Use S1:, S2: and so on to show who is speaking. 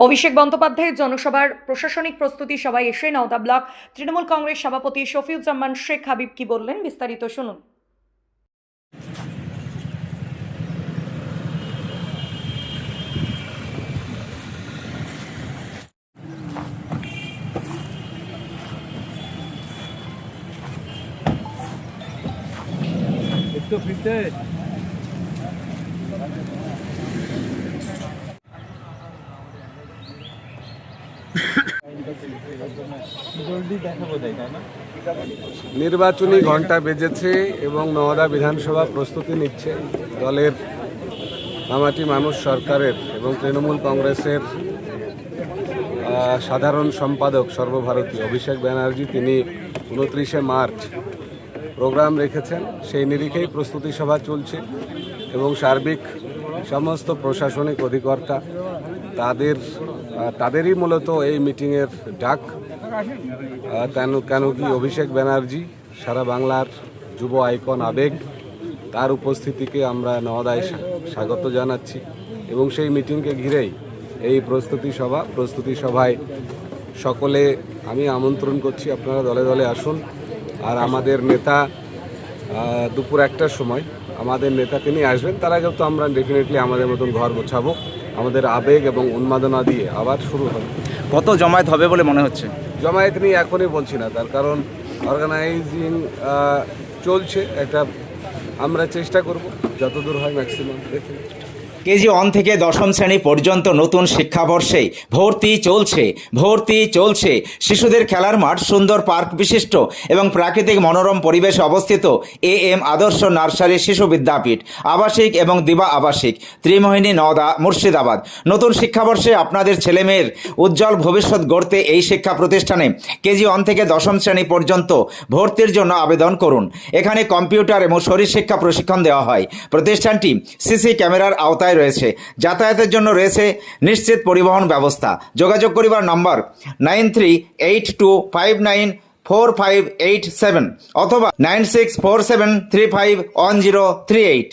S1: অভিষেক বন্দ্যোপাধ্যায়ের জনসভার প্রশাসনিক প্রস্তুতি সভায় এসে নওদা ব্লক তৃণমূল কংগ্রেস সভাপতি শফিউজ্জামান শেখ হাবিব কি বললেন, বিস্তারিত শুনুন।
S2: একটু ফিরতে
S3: নির্বাচনী ঘণ্টা বেজেছে এবং নওদা বিধানসভা প্রস্তুতি নিচ্ছে। দলের মামাটি মানুষ সরকারের এবং তৃণমূল কংগ্রেসের সাধারণ সম্পাদক সর্বভারতীয় অভিষেক ব্যানার্জি তিনি 29শে মার্চ প্রোগ্রাম রেখেছেন। সেই নিরিখেই প্রস্তুতি সভা চলছে এবং সার্বিক সমস্ত প্রশাসনিক অধিকর্তা তাদেরই মূলত এই মিটিংয়ের ডাক। কেন কি অভিষেক ব্যানার্জি সারা বাংলার যুব আইকন, আবেগ, তার উপস্থিতিকে আমরা নওদায় স্বাগত জানাচ্ছি এবং সেই মিটিংকে ঘিরেই এই প্রস্তুতি সভায় সকলে আমি আমন্ত্রণ করছি, আপনারা দলে দলে আসুন। আর আমাদের নেতা দুপুর 1টার সময় আমাদের নেতা তিনি আসবেন। তার আগেও তো আমরা ডেফিনেটলি আমাদের মতন ঘর গোছাবো, আমাদের আবেগ এবং উন্মাদনা দিয়ে আবার শুরু হবে।
S4: কত জমায়েত হবে বলে মনে হচ্ছে?
S3: জমায়েত নিয়ে এখনই বলছি না, তার কারণ অর্গানাইজিং চলছে। আমরা চেষ্টা করব যতদূর হয় ম্যাক্সিমাম দেখে।
S4: কেজি 1 থেকে 10ম শ্রেণী পর্যন্ত নতুন শিক্ষাবর্ষে ভর্তি চলছে। শিশুদের খেলার মাঠ, সুন্দর পার্ক বিশিষ্ট এবং প্রাকৃতিক মনোরম পরিবেশে অবস্থিত AM আদর্শ নার্সারি শিশু বিদ্যাপীঠ, আবাসিক এবং দিবা আবাসিক, ত্রিমোহিনী, নওদা, মুর্শিদাবাদ। নতুন শিক্ষাবর্ষে আপনাদের ছেলেমেয়ের উজ্জ্বল ভবিষ্যৎ গড়তে এই শিক্ষা প্রতিষ্ঠানে কেজি 1 থেকে 10ম শ্রেণী পর্যন্ত ভর্তির জন্য আবেদন করুন। এখানে কম্পিউটার এবং শরীর শিক্ষা প্রশিক্ষণ দেওয়া হয়। প্রতিষ্ঠানটি সিসি ক্যামেরার আওতায় রয়েছে। যাতায়াতের জন্য রয়েছে নিশ্চিত পরিবহন ব্যবস্থা। যোগাযোগ করিবার নম্বর 9382594587 অথবা 9647351038।